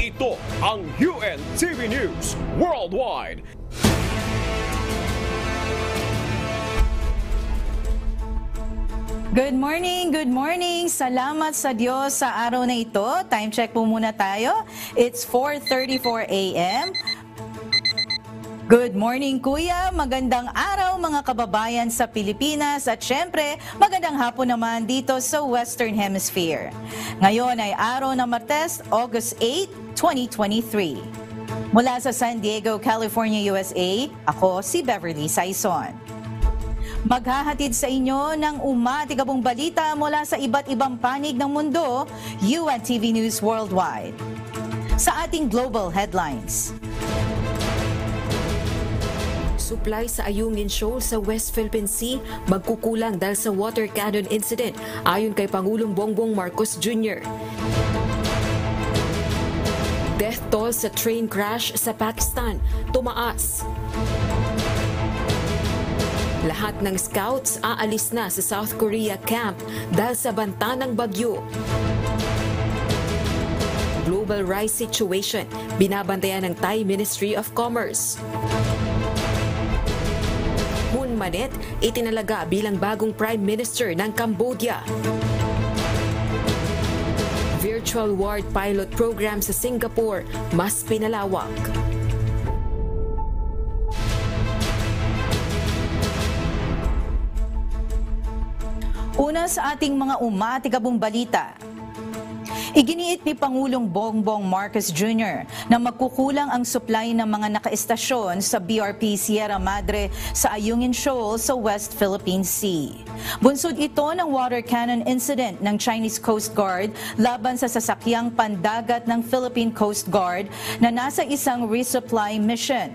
Ito ang UNTV News Worldwide. Good morning! Salamat sa Diyos sa araw na ito. Time check po muna tayo. It's 4:34 a.m. Good morning, Kuya. Magandang araw, mga kababayan sa Pilipinas at syempre, magandang hapon naman dito sa Western Hemisphere. Ngayon ay araw ng Martes, August 8, 2023. Mula sa San Diego, California, USA, ako si Beverly Saison. Maghahatid sa inyo ng umatigabong balita mula sa iba't ibang panig ng mundo, UNTV News Worldwide. Sa ating global headlines. Supply sa Ayungin Shoal sa West Philippine Sea magkukulang dahil sa water cannon incident ayon kay Pangulong Bongbong Marcos Jr. Death toll sa train crash sa Pakistan tumaas. Lahat ng scouts aalis na sa South Korea camp dahil sa banta ng bagyo. Global rice situation binabantayan ng Thai Ministry of Commerce. Hun Manet itinalaga bilang bagong Prime Minister ng Cambodia. Virtual ward pilot program sa Singapore mas pinalawak. Una sa ating mga umatigabong balita. Iginiit ni Pangulong Bongbong Marcos Jr. na magkukulang ang supply ng mga nakaestasyon sa BRP Sierra Madre sa Ayungin Shoal sa West Philippine Sea. Bunsod ito ng water cannon incident ng Chinese Coast Guard laban sa sasakyang pandagat ng Philippine Coast Guard na nasa isang resupply mission.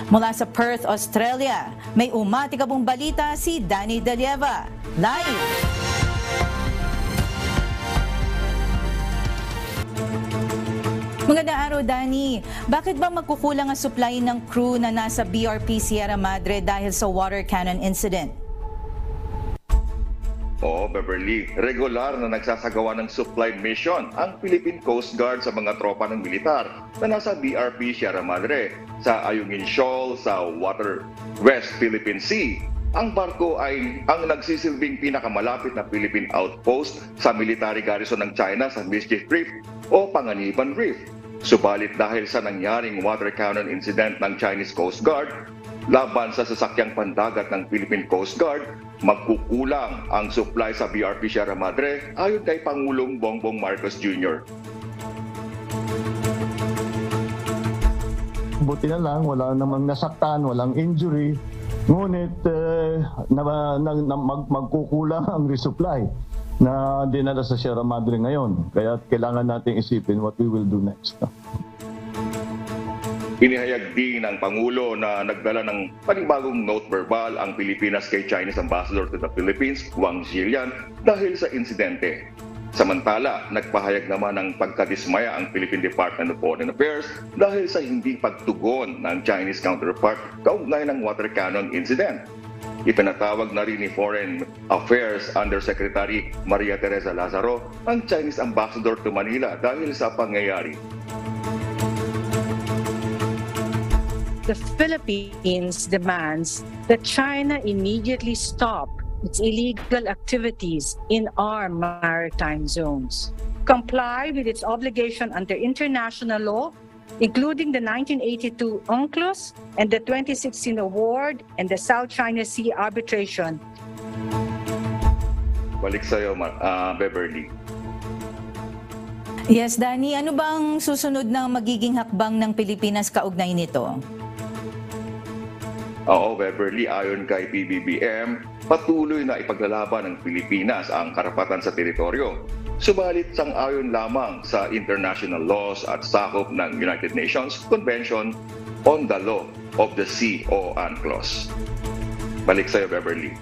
Mula sa Perth, Australia, may umatigabong balita si Danny Delieva. Live! Magandang araw, Danny. Bakit ba magkukulang ang supply ng crew na nasa BRP Sierra Madre dahil sa water cannon incident? Oo, Beverly. Regular na nagsasagawa ng supply mission ang Philippine Coast Guard sa mga tropa ng militar na nasa BRP Sierra Madre sa Ayungin Shoal sa West Philippine Sea. Ang barko ay ang nagsisilbing pinakamalapit na Philippine outpost sa military garrison ng China sa Mischief Reef o Panganiban Reef. Subalit dahil sa nangyaring water cannon incident ng Chinese Coast Guard laban sa sasakyang pandagat ng Philippine Coast Guard, magkukulang ang supply sa BRP Sierra Madre ayon kay Pangulong Bongbong Marcos Jr. Buti na lang, wala namang nasaktan, walang injury. Ngunit magkukulang ang resupply na dinala sa Sierra Madre ngayon. Kaya kailangan natin isipin what we will do next. Inihayag din ng Pangulo na nagdala ng panibagong note verbal ang Pilipinas kay Chinese Ambassador to the Philippines, Wang Zhilian, dahil sa insidente. Samantala, nagpahayag naman ng pagkadismaya ang Philippine Department of Foreign Affairs dahil sa hindi pagtugon ng Chinese counterpart kaugnay ng water cannon incident. Ipinatawag na rin ni Foreign Affairs Undersecretary Maria Teresa Lazaro ang Chinese Ambassador to Manila dahil sa pangyayari. The Philippines demands that China immediately stop its illegal activities in our maritime zones, comply with its obligation under international law, including the 1982 UNCLOS and the 2016 award and the South China Sea arbitration. Balik sa'yo, Beverly. Yes, Danny, ano bang susunod na magiging hakbang ng Pilipinas kaugnay nito? Oo, Beverly, ayon kay PBBM, patuloy na ipaglalaban ng Pilipinas ang karapatan sa teritoryo. Subalit sang-ayon lamang sa international laws at sakop ng United Nations Convention on the Law of the Sea o UNCLOS. Balik sa'yo, Beverly.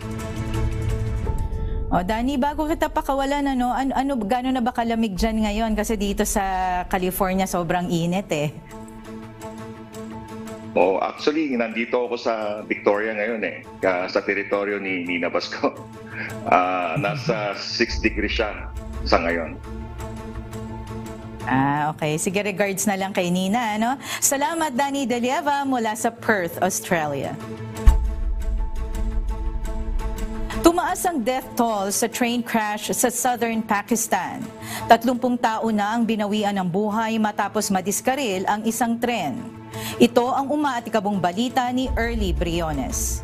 Danny, bago kita pakawalan, gano'n na ba kalamig dyan ngayon? Kasi dito sa California sobrang init eh. Actually, nandito ako sa Victoria ngayon sa teritoryo ni Nina Basco. Nasa 6 degrees siya sa ngayon. Okay. Sige, regards na lang kay Nina, ano? Salamat, Danny Delieva mula sa Perth, Australia. Tumaas ang death toll sa train crash sa southern Pakistan. 30 tao na ang binawian ng buhay matapos madiskaril ang isang tren. Ito ang umaatikabong balita ni Early Briones.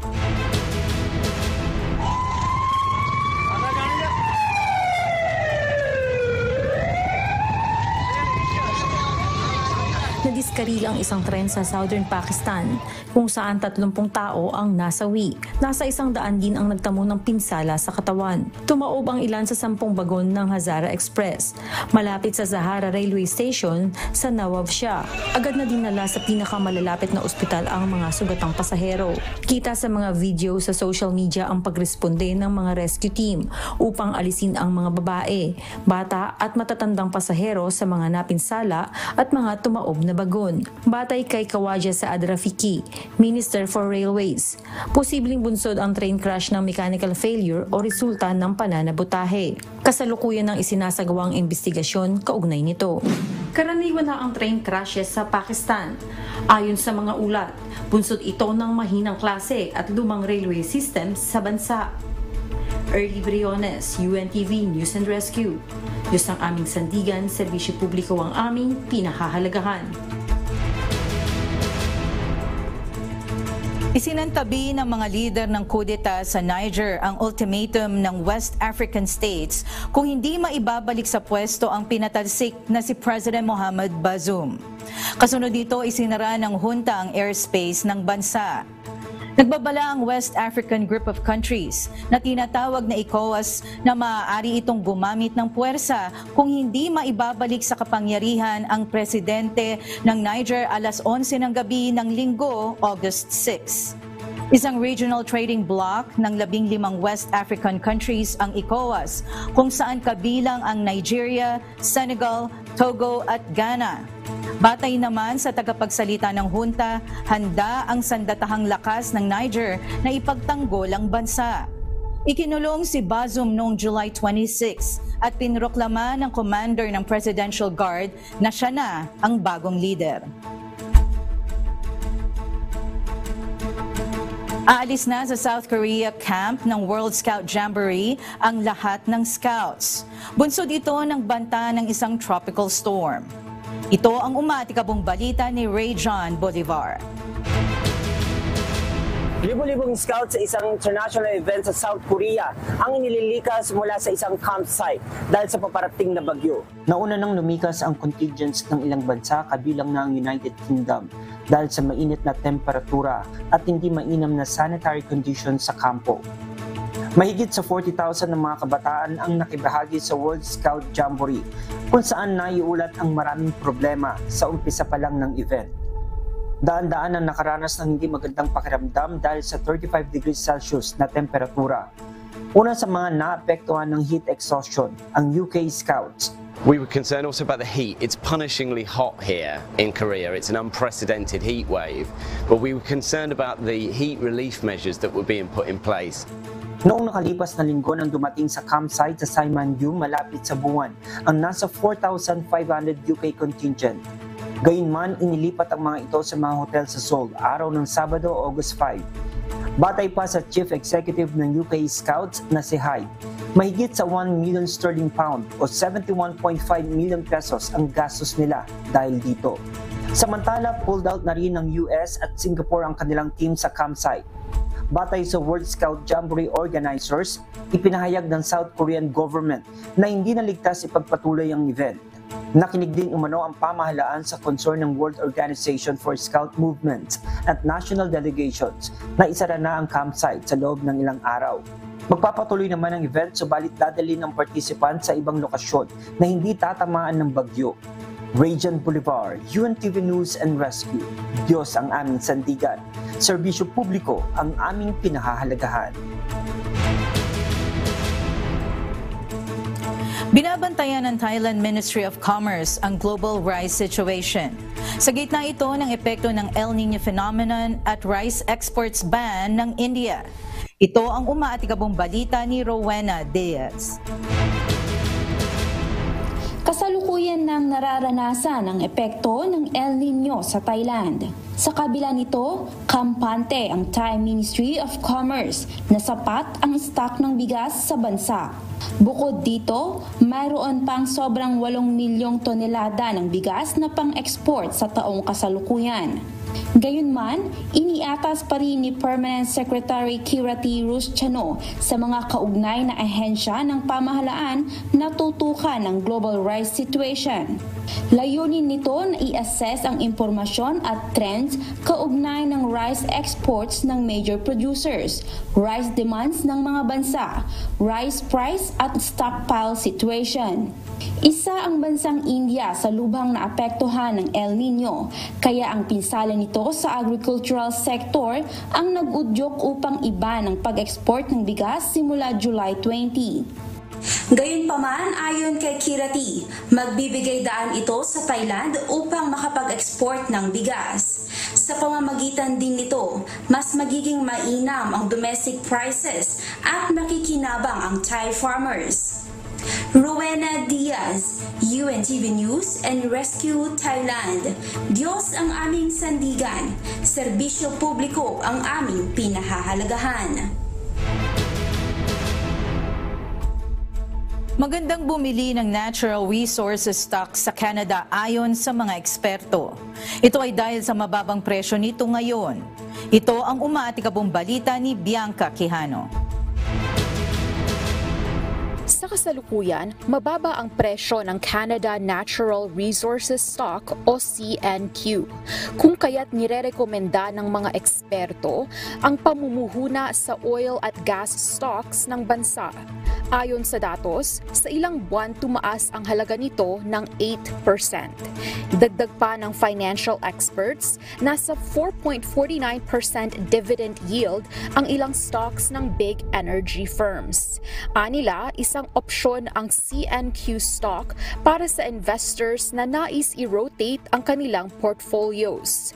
Nadiskaril ang isang tren sa southern Pakistan kung saan 30 tao ang nasawi. Nasa 100 din ang nagtamo ng pinsala sa katawan. Tumaob ang ilan sa 10 bagon ng Hazara Express malapit sa Zahara Railway Station sa Nawab Shah. Agad na dinala sa pinakamalalapit na ospital ang mga sugatang pasahero. Kita sa mga video sa social media ang pagresponde ng mga rescue team upang alisin ang mga babae, bata at matatandang pasahero sa mga napinsala at mga tumaob na bagon. Batay kay Kawaja Saad Rafiki, Minister for Railways, posibleng bunsod ang train crash ng mechanical failure o resulta ng pananabutahe. Kasalukuyan ng isinasagawang investigasyon kaugnay nito. Karaniwan na ang train crashes sa Pakistan. Ayon sa mga ulat, bunsod ito ng mahinang klase at lumang railway system sa bansa. Early Briones, UNTV News and Rescue. Diyos ang aming sandigan, serbisyo publiko ang aming pinahahalagahan. Isinantabi ng mga lider ng kudeta sa Niger ang ultimatum ng West African states kung hindi maibabalik sa pwesto ang pinatalsik na si President Mohamed Bazoum. Kasunod dito, isinara ng junta ang airspace ng bansa. Nagbabala ang West African Group of Countries na tinatawag na ECOWAS na maaari itong gumamit ng puwersa kung hindi maibabalik sa kapangyarihan ang presidente ng Niger alas 11 ng gabi ng Linggo, August 6. Isang regional trading bloc ng 15 West African countries ang ECOWAS kung saan kabilang ang Nigeria, Senegal, Togo at Ghana. Batay naman sa tagapagsalita ng junta, handa ang sandatahang lakas ng Niger na ipagtanggol ang bansa. Ikinulong si Bazoum noong July 26 at pinroklama ng commander ng Presidential Guard na siya na ang bagong leader. Aalis na sa South Korea camp ng World Scout Jamboree ang lahat ng scouts. Bunsod ito ng banta ng isang tropical storm. Ito ang umaatikabong balita ni Ray John Bolivar. Libo-libong scouts sa isang international event sa South Korea ang inililikas mula sa isang campsite dahil sa paparating na bagyo. Nauna nang lumikas ang contingents ng ilang bansa kabilang na ang United Kingdom dahil sa mainit na temperatura at hindi mainam na sanitary conditions sa kampo. Mahigit sa 40,000 ng mga kabataan ang nakibahagi sa World Scout Jamboree kung saan naiulat ang maraming problema sa umpisa pa lang ng event. Daan-daan ang nakaranas ng hindi magandang pakiramdam dahil sa 35 degrees Celsius na temperatura. Una sa mga naapektuhan ng heat exhaustion, ang UK Scouts. We were concerned also about the heat. It's punishingly hot here in Korea. It's an unprecedented heat wave. But we were concerned about the heat relief measures that were being put in place. Noong nakalipas na linggo nang dumating sa campsite sa Simanyu malapit sa Buwan ang nasa 4,500 UK contingent. Gayunman, inilipat ang mga ito sa mga hotel sa Seoul araw ng Sabado, August 5. Batay pa sa Chief Executive ng UK Scouts na si Hyde, mahigit sa 1 million sterling pound o 71.5 million pesos ang gastos nila dahil dito. Samantala, pulled out na rin ng US at Singapore ang kanilang team sa campsite. Batay sa World Scout Jamboree organizers, ipinahayag ng South Korean government na hindi naligtas ipagpatuloy ang event. Nakinig din umano ang pamahalaan sa concern ng World Organization for Scout Movements at national delegations na isara na ang campsite sa loob ng ilang araw. Magpapatuloy naman ang event subalit dadalhin ang participant sa ibang lokasyon na hindi tatamaan ng bagyo. Ray John Bolivar, UNTV News and Rescue. Diyos ang aming sandigan. Serbisyo publiko ang aming pinahahalagahan. Binabantayan ng Thailand Ministry of Commerce ang global rice situation. Sa gitna ito ng epekto ng El Niño phenomenon at rice exports ban ng India. Ito ang umaatikabong balita ni Rowena Diaz. Kasalukuyan Kasalukuyan nang nararanasan ang epekto ng El Nino sa Thailand. Sa kabila nito, kampante ang Thai Ministry of Commerce na sapat ang stock ng bigas sa bansa. Bukod dito, mayroon pang sobrang 8 milyong tonelada ng bigas na pang-export sa taong kasalukuyan. Gayunman, iniatas pa rin ni Permanent Secretary Kirati Rustiano sa mga kaugnay na ahensya ng pamahalaan na tutukan ng global rice situation. Layunin nito na i-assess ang impormasyon at trends kaugnay ng rice exports ng major producers, rice demands ng mga bansa, rice price at stockpile situation. Isa ang bansang India sa lubhang naapektuhan ng El Nino, kaya ang pinsala nito sa agricultural sector ang nag-udyok upang iba ng pag-export ng bigas simula July 20. Gayunpaman, ayon kay Kirati, magbibigay daan ito sa Thailand upang makapag-export ng bigas. Sa pamamagitan din nito, mas magiging mainam ang domestic prices at makikinabang ang Thai farmers. Rowena Diaz, UNTV News and Rescue Thailand. Diyos ang aming sandigan, serbisyo publiko ang aming pinahahalagahan. Magandang bumili ng natural resources stock sa Canada ayon sa mga eksperto. Ito ay dahil sa mababang presyo nito ngayon. Ito ang umaatikabong balita ni Bianca Quijano. Sa kasalukuyan, mababa ang presyo ng Canada Natural Resources Stock o CNQ, kung kaya't nirerekomenda ng mga eksperto ang pamumuhuna sa oil at gas stocks ng bansa. Ayon sa datos, sa ilang buwan tumaas ang halaga nito ng 8%. Dagdag pa ng financial experts, nasa 4.49% dividend yield ang ilang stocks ng big energy firms. Anila, isang opsyon ang CNQ stock para sa investors na nais i-rotate ang kanilang portfolios.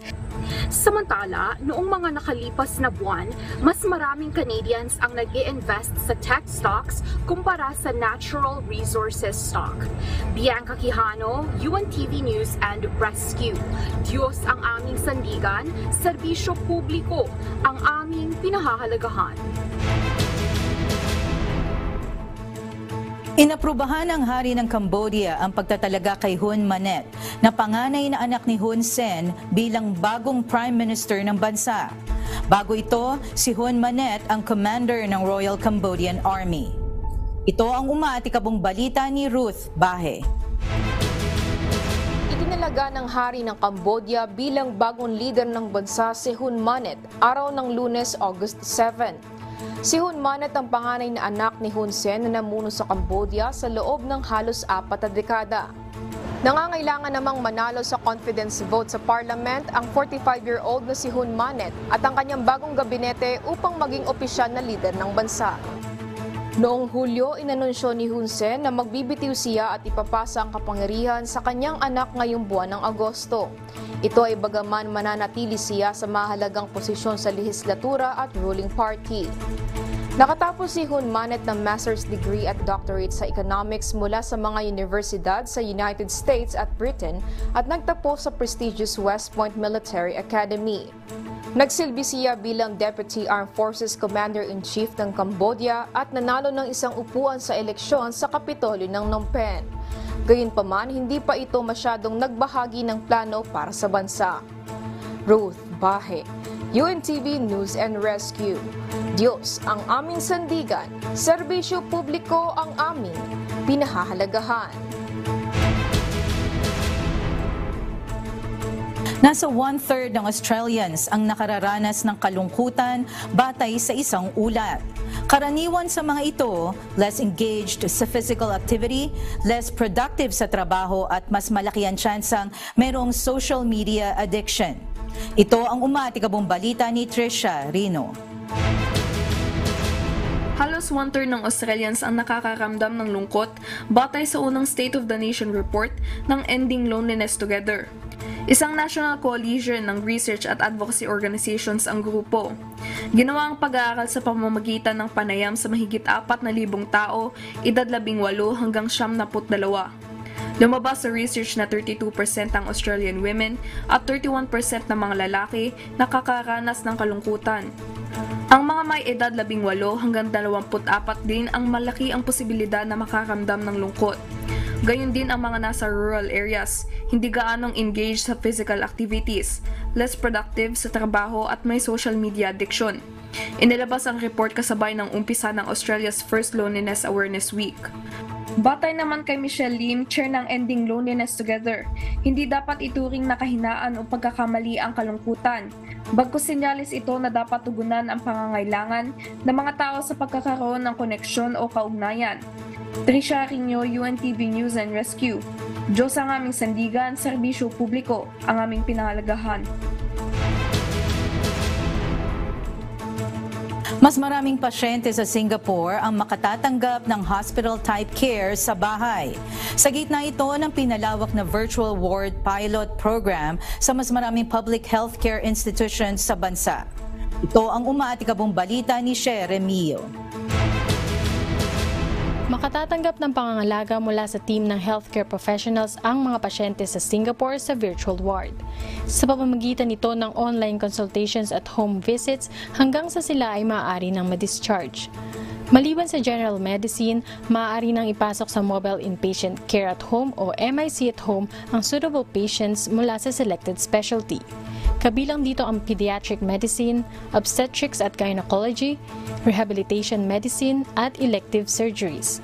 Samantala, noong mga nakalipas na buwan, mas maraming Canadians ang nag-i-invest sa tech stocks kumpara sa natural resources stock. Bianca Quijano, UNTV News and Rescue. Diyos ang aming sandigan, serbisyo publiko ang aming pinahahalagahan. Inaprubahan ng Hari ng Cambodia ang pagtatalaga kay Hun Manet na panganay na anak ni Hun Sen bilang bagong Prime Minister ng bansa. Bago ito, si Hun Manet ang commander ng Royal Cambodian Army. Ito ang umaatikabong balita ni Ruth Bahe. Itinalaga ng Hari ng Cambodia bilang bagong leader ng bansa si Hun Manet araw ng Lunes, August 7. Si Hun Manet ang panganay na anak ni Hun Sen na namuno sa Cambodia sa loob ng halos 4 na dekada. Nangangailangan namang manalo sa confidence vote sa parliament ang 45-year-old na si Hun Manet at ang kanyang bagong gabinete upang maging opisyal na leader ng bansa. Noong Hulyo, inanunsyo ni Hun Sen na magbibitiw siya at ipapasa ang kapangyarihan sa kanyang anak ngayong buwan ng Agosto. Ito ay bagaman mananatili siya sa mahalagang posisyon sa lehislatura at ruling party. Nakatapos si Hun Manet ng master's degree at doctorate sa economics mula sa mga universidad sa United States at Britain at nagtapos sa prestigious West Point Military Academy. Nagsilbi siya bilang Deputy Armed Forces Commander-in-Chief ng Cambodia at nanalo ng isang upuan sa eleksyon sa Kapitolyo ng Phnom Penh. Gayunpaman, hindi pa ito masyadong nagbahagi ng plano para sa bansa. Ruth Bahe, UNTV News and Rescue. Diyos ang aming sandigan, serbisyo publiko ang aming pinahahalagahan. Nasa 1/3 ng Australians ang nakararanas ng kalungkutan batay sa isang ulat. Karaniwan sa mga ito, less engaged sa physical activity, less productive sa trabaho at mas malaki ang tsansang mayroong social media addiction. Ito ang umaatikabong balita ni Trisha Rino. Halos 1/3 ng Australians ang nakakaramdam ng lungkot batay sa unang State of the Nation report ng Ending Loneliness Together. Isang national coalition ng research at advocacy organizations ang grupo. Ginawa ang pag-aaral sa pamamagitan ng panayam sa mahigit 4,000 tao, edad 18 hanggang 72. Lumabas sa research na 32% ng Australian women at 31% ng mga lalaki nakakaranas ng kalungkutan. Ang mga may edad 18 hanggang 24 din ang malaki ang posibilidad na makaramdam ng lungkot. Gayon din ang mga nasa rural areas, hindi gaanong engaged sa physical activities, less productive sa trabaho at may social media addiction. Inilabas ang report kasabay ng umpisa ng Australia's first Loneliness Awareness Week. Batay naman kay Michelle Lim, chair ng Ending Loneliness Together, hindi dapat ituring na kahinaan o pagkakamali ang kalungkutan. Bagkus sinyalis ito na dapat tugunan ang pangangailangan ng mga tao sa pagkakaroon ng koneksyon o kaugnayan. Trisha Arino, UNTV News and Rescue. Diyos ang aming sandigan, serbisyo publiko ang aming pinahalagahan. Mas maraming pasyente sa Singapore ang makatatanggap ng hospital-type care sa bahay. Sa gitna ito ng pinalawak na virtual ward pilot program sa mas maraming public healthcare institutions sa bansa. Ito ang umaatikabong balita ni Shere Mio. Makatatanggap ng pangangalaga mula sa team ng healthcare professionals ang mga pasyente sa Singapore sa virtual ward. Sa pamamagitan nito ng online consultations at home visits hanggang sa sila ay maaari nang ma-discharge. Maliban sa general medicine, maaari nang ipasok sa mobile inpatient care at home o MIC at home ang suitable patients mula sa selected specialty. Kabilang dito ang pediatric medicine, obstetrics at gynecology, rehabilitation medicine at elective surgeries.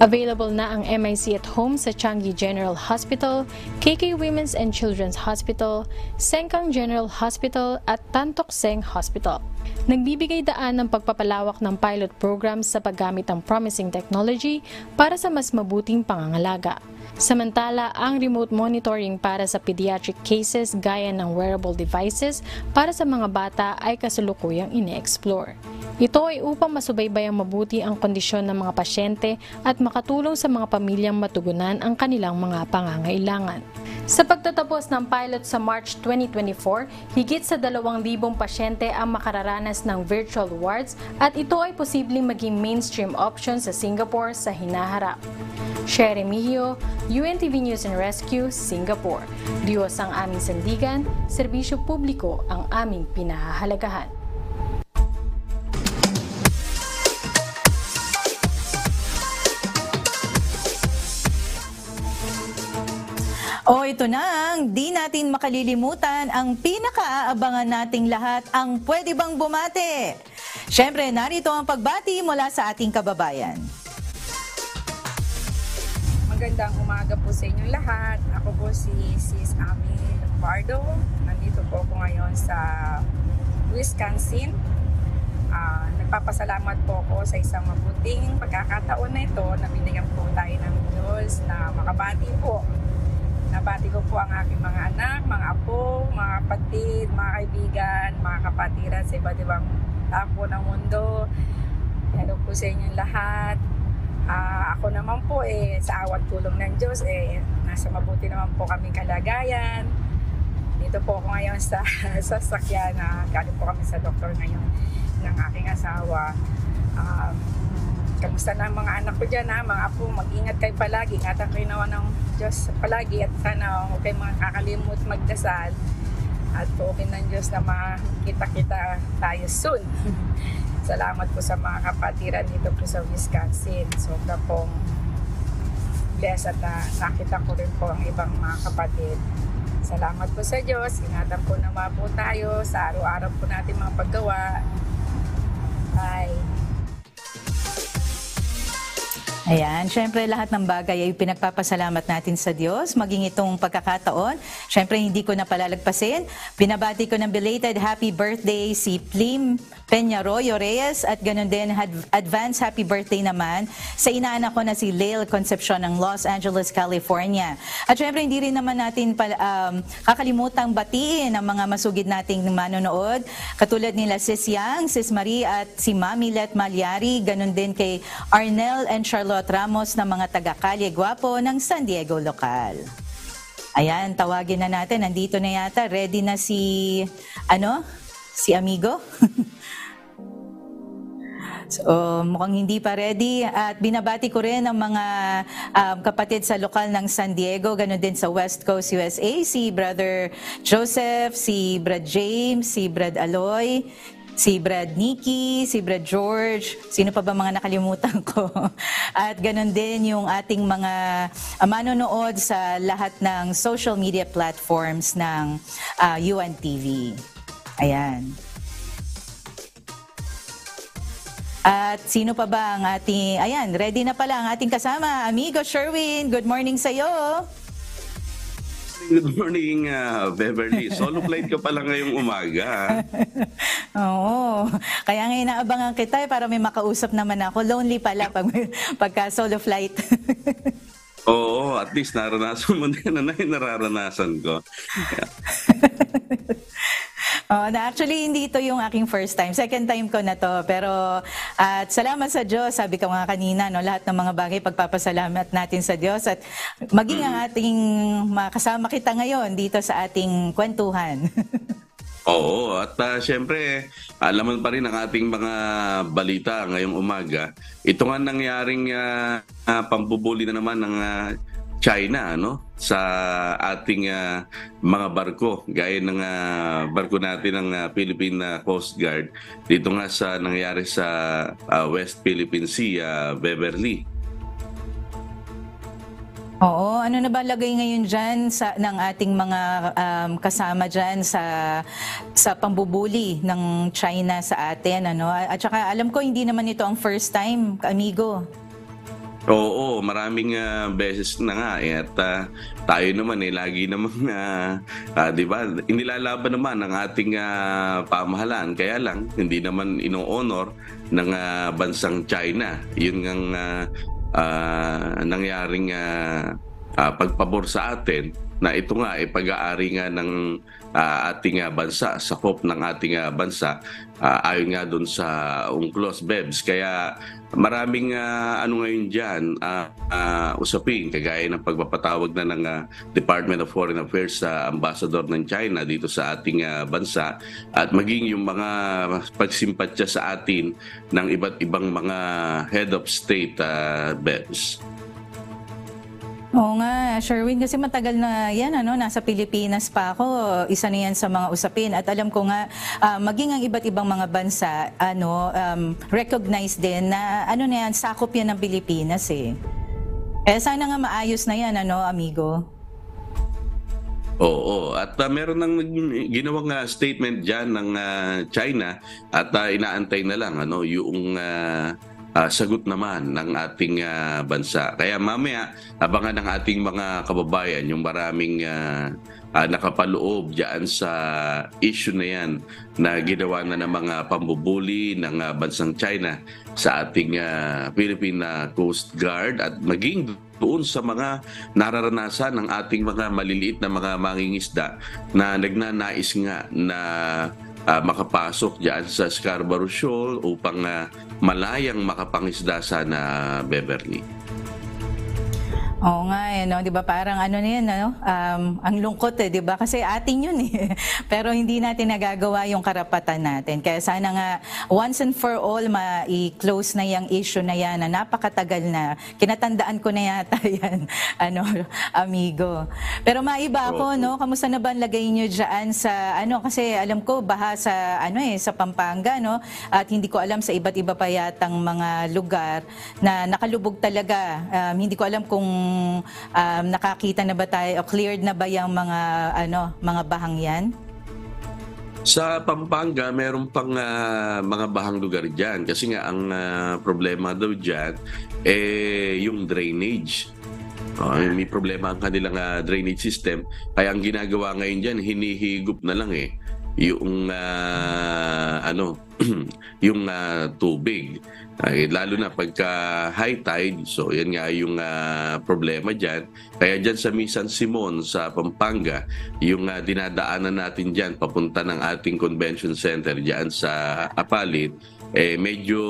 Available na ang MIC at home sa Changi General Hospital, KK Women's and Children's Hospital, Sengkang General Hospital at Tan Tock Seng Hospital. Nagbibigay daan ng pagpapalawak ng pilot programs sa paggamit ng promising technology para sa mas mabuting pangangalaga. Samantala, ang remote monitoring para sa pediatric cases gaya ng wearable devices para sa mga bata ay kasalukuyang ine-explore. Ito ay upang masubaybayang mabuti ang kondisyon ng mga pasyente at makatulong sa mga pamilyang matugunan ang kanilang mga pangangailangan. Sa pagtatapos ng pilot sa March 2024, higit sa 2,000 pasyente ang makararanas ng virtual wards at ito ay posibleng maging mainstream option sa Singapore sa hinaharap. Shere Mio, UNTV News and Rescue, Singapore. Diyos ang aming sandigan, serbisyo publiko ang aming pinahahalagahan. O ito na, di natin makalilimutan ang pinakaabangan nating lahat, ang Pwede Bang Bumati? Siyempre, narito ang pagbati mula sa ating kababayan. Magandang umaga po sa inyong lahat. Ako po si Sis Ami Lombardo. Nandito po ako ngayon sa Wisconsin. Nagpapasalamat po ako sa isang mabuting pagkakataon na ito na binigyan po tayo ng Diyos na makabati po. Nabati ko po ang aking mga anak, mga apo, mga kapatid, mga kaibigan, mga kapatiran sa iba't ibang tapo ng mundo. Hello po sa inyong lahat. Ako naman po sa awat tulong ng Diyos nasa mabuti naman po kaming kalagayan. Dito po ako ngayon sa sasakyan galing po kami sa doktor ngayon ng aking asawa. Kamusta na ang mga anak ko dyan mga apo, mag-ingat kayo palagi, ingatan kayo naman ng Diyos palagi at sana huwag kayo makakalimut magdasal at po ng Diyos na makita-kita tayo soon. Salamat po sa mga kapatiran dito po sa Wisconsin. Sobra pong blessed at nakita ko rin po ang ibang mga kapatid. Salamat po sa Diyos. Ingatan po naman po tayo sa araw-araw po natin mga paggawa. Bye. Ayan, syempre lahat ng bagay ay pinagpapasalamat natin sa Diyos, maging itong pagkakataon. Syempre hindi ko na palalagpasin. Binabati ko ng belated happy birthday si Plim Peñarroyo Reyes at ganun din advance happy birthday naman sa inaanak ko na si Lael Concepcion ng Los Angeles, California. At syempre hindi rin naman natin kakalimutang batiin ang mga masugid nating manonood. Katulad nila Sis Yang, Sis Marie at si Mami Let Malyari, ganun din kay Arnel and Charlotte Ramos na mga taga-Kalye Guapo ng San Diego Lokal. Ayan, tawagin na natin. Nandito na yata. Ready na si amigo? So, mukhang hindi pa ready at binabati ko rin ang mga kapatid sa lokal ng San Diego, ganun din sa West Coast USA, si Brother Joseph, si Brad James, si Brad Aloy, si Brad Nicky, si Brad George, sino pa ba mga nakalimutan ko? At ganun din yung ating mga manonood sa lahat ng social media platforms ng UNTV. Ayan. At sino pa ba ang ating, ayan, ready na pala ang ating kasama, amigo Sherwin. Good morning sa iyo. Good morning, Beverly. Solo flight ka pala ngayong umaga. Oo. Kaya ngayon inaabangan kita para may makausap naman ako. Lonely pala pagka solo flight. Oo, at least naranasan mo din na nararanasan ko. Actually, hindi ito yung aking first time. Second time ko na to. Pero at salamat sa Diyos, sabi ko nga kanina, no, lahat ng mga bagay pagpapasalamat natin sa Diyos at maging ang ating makasama kita ngayon dito sa ating kwentuhan. Oo, at syempre, alaman pa rin ang ating mga balita ngayong umaga. Ito nga nangyaring pambubuli na naman ng China, no, sa ating mga barko, gaya ng barko natin ng Philippine Coast Guard dito nga sa nangyari sa West Philippine Sea, Beverly. Oo, ano na ba lagay ngayon dyan ng ating mga kasama dyan sa pambubuli ng China sa atin, ano? At saka alam ko hindi naman ito ang first time, amigo. Oo, maraming beses na nga at tayo naman lagi namang di ba, inilalaban naman ang ating pamahalaan, kaya lang hindi naman ino-honor ng bansang China. Yun ang nangyaring pagpabor sa atin na ito nga pag-aari nga ng ating bansa, sakop ng ating bansa ayon nga doon sa UNCLOS, BEBS. Kaya maraming ngayon dyan usapin, kagaya ng pagpapatawag na ng Department of Foreign Affairs sa Ambassador ng China dito sa ating bansa at maging yung mga pagsimpatya sa atin ng iba't ibang mga head of state, BEBS. Oo nga, Sherwin, kasi matagal na yan, ano, nasa Pilipinas pa ako, isa na yan sa mga usapin. At alam ko nga, maging ang iba't ibang mga bansa, recognize din na, na yan, sakop yan ng Pilipinas eh. Sana nga maayos na yan, amigo? Oo, at meron nang ginawang statement dyan ng China at inaantay na lang, yung sagot naman ng ating bansa. Kaya mamaya, abangan ng ating mga kababayan yung maraming nakapaloob dyan sa issue na yan na ginawa na ng mga pambubuli ng bansang China sa ating Philippine Coast Guard at maging doon sa mga nararanasan ng ating mga maliliit na mga mangingisda na nagnanais nga na makapasok diyan sa Scarborough Shoal upang malayang makapangisda sana, Beverly. Oo nga, 'di ba? Parang na yan, ang lungkot 'di ba? Kasi atin 'yun eh. Pero hindi natin nagagawa yung karapatan natin. Kaya sana nga once and for all ma-close na yung issue na yan na napakatagal na. Kinatandaan ko na yata yan, amigo. Pero maiba ako, kamusta na ba ang lagay niyo diyan sa kasi alam ko baha sa sa Pampanga, at hindi ko alam sa iba't iba pa yatang mga lugar na nakalubog talaga. Hindi ko alam kung nakakita na ba tayo o cleared na ba yung mga bahang yan? Sa Pampanga, meron pang mga bahang lugar dyan. Kasi nga ang problema daw dyan, yung drainage. May problema ang kanilang drainage system. Kaya ang ginagawa ngayon dyan, hinihigop na lang yung yung tubig. Lalo na pagka high tide, so yan nga yung problema dyan. Kaya dyan sa Misan Simon sa Pampanga, yung dinadaanan natin dyan papunta ng ating convention center dyan sa Apalit, medyo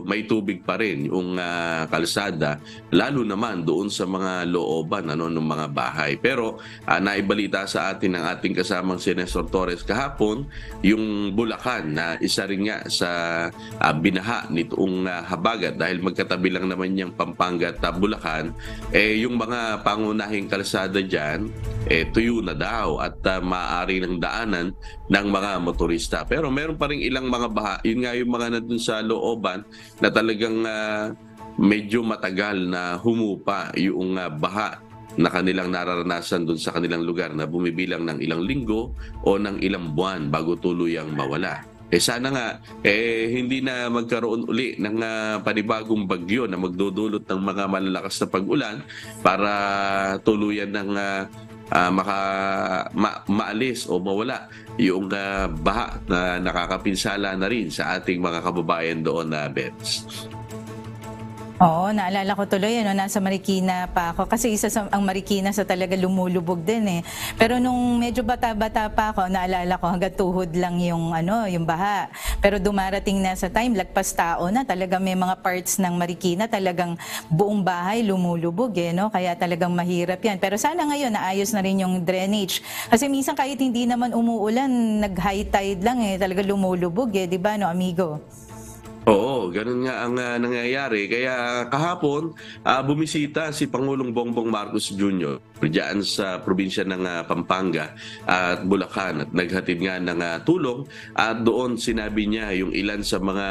may tubig pa rin yung kalsada, lalo naman doon sa mga looban ng mga bahay. Pero naibalita sa atin ng ating kasamang si Nestor Torres kahapon, yung Bulacan na isa rin nga sa binaha nitong habagat dahil magkatabi lang naman yung Pampanga at Bulacan, yung mga pangunahing kalsada dyan, tuyo na daw at maaari ng daanan ng mga motorista. Pero meron pa rin ilang mga baha, yun nga yung mga nandun sa looban na talagang medyo matagal na humupa yung baha na kanilang nararanasan dun sa kanilang lugar na bumibilang ng ilang linggo o ng ilang buwan bago tuluyang mawala. Sana nga hindi na magkaroon uli ng panibagong bagyo na magdudulot ng mga malalakas na pag-ulan para tuluyan ng maalis o mawala yung baha na nakakapinsala na rin sa ating mga kababayan doon na Bebs. Oo, naalala ko tuloy, nasa Marikina pa ako. Kasi ang Marikina sa talaga lumulubog din eh. Pero nung medyo bata-bata pa ako, naalala ko hanggang tuhod lang yung baha. Pero dumarating na sa time, lagpas tao na, talaga may mga parts ng Marikina, talagang buong bahay lumulubog eh, no? Kaya talagang mahirap yan. Pero sana ngayon, naayos na rin yung drainage. Kasi minsan kahit hindi naman umuulan, nag-high tide lang eh, talaga lumulubog eh, di ba, no, amigo? Oo, ganun nga ang nangyayari. Kaya kahapon, bumisita si Pangulong Bongbong Marcos Jr. diyan sa probinsya ng Pampanga at Bulacan at naghatid nga ng tulong at doon sinabi niya yung ilan sa mga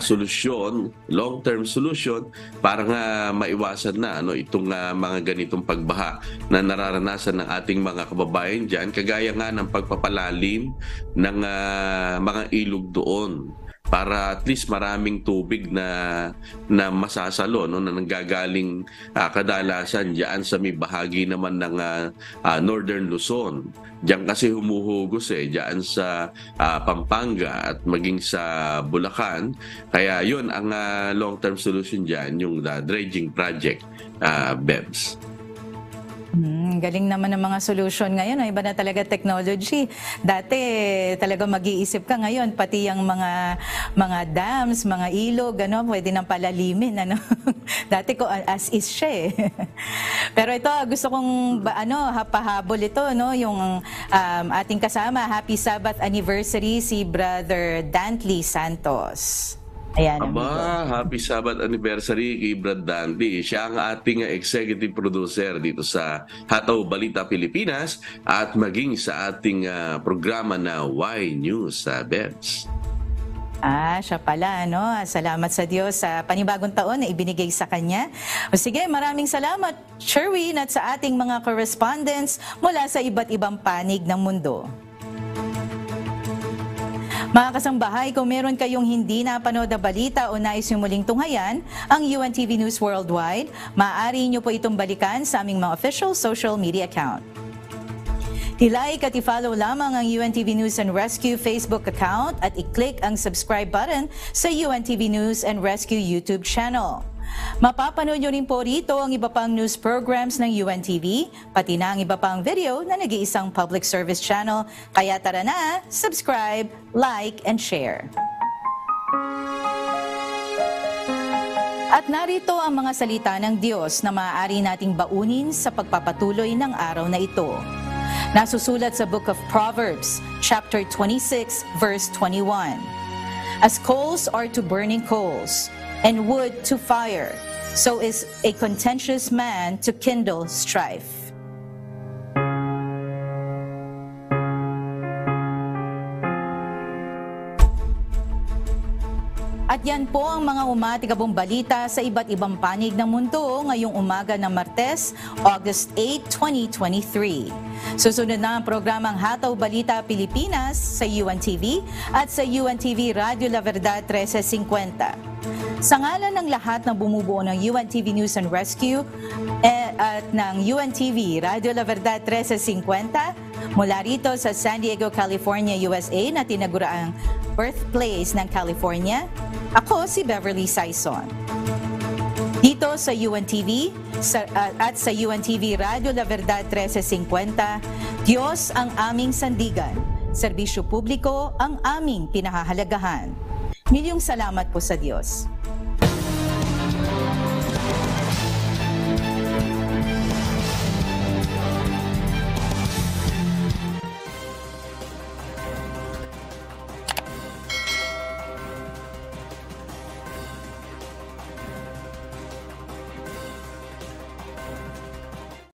solusyon, long-term solution para nga maiwasan na itong mga ganitong pagbaha na nararanasan ng ating mga kababayan diyan, kagaya nga ng pagpapalalim ng mga ilog doon, para at least maraming tubig na masasalo na nanggagaling kadalasan diyan sa may bahagi naman ng Northern Luzon. Diyan kasi humuhugos diyan sa Pampanga at maging sa Bulacan. Kaya yun ang long-term solution diyan, yung dredging project, Bebs. Galing naman ng mga solution ngayon. Iba na talaga technology. Dati talaga mag-iisip ka, ngayon pati yung mga dams, mga ilog, pwede nang palalimin. Dati ko as is siya eh. Pero ito, gusto kong pahabol ito, yung ating kasama, happy Sabbath anniversary si Brother Dantley Santos. Ayan, happy Sabbath anniversary kay Brad Dantley. Siya ang ating executive producer dito sa Hataw Balita Pilipinas at maging sa ating programa na Y News, Bebs. Siya pala, Salamat sa Diyos sa panibagong taon na ibinigay sa kanya. O sige, maraming salamat, Sherwin, at sa ating mga correspondents mula sa iba't ibang panig ng mundo. Mga kasambahay, kung meron kayong hindi napanood na balita o nais yung muling tunghayan ang UNTV News Worldwide, maaari nyo po itong balikan sa aming mga official social media account. I-like at i-follow lamang ang UNTV News and Rescue Facebook account at i-click ang subscribe button sa UNTV News and Rescue YouTube channel. Mapapanood nyo rin po rito ang iba pang news programs ng UNTV, pati na ang iba pang video na nag-iisang public service channel. Kaya tara na, subscribe, like, and share. At narito ang mga salita ng Diyos na maaari nating baunin sa pagpapatuloy ng araw na ito. Nasusulat sa Book of Proverbs, chapter 26, verse 21. As coals are to burning coals, and wood to fire, so is a contentious man to kindle strife. At yan po ang mga umatikabong balita sa iba't ibang panig ng mundo ngayong umaga ng Martes, August 8, 2023. Susunod na ang programang Hataw Balita Pilipinas sa UNTV at sa UNTV Radio La Verdad 1350. Sa ngalan ng lahat ng bumubuo ng UNTV News and Rescue at ng UNTV Radio La Verdad 1350, mula rito sa San Diego, California, USA na tinaguraang birthplace ng California, ako si Beverly Saison. Dito sa UNTV at sa UNTV Radio La Verdad 1350, Diyos ang aming sandigan, serbisyo publiko ang aming pinahahalagahan. Milyong salamat po sa Diyos.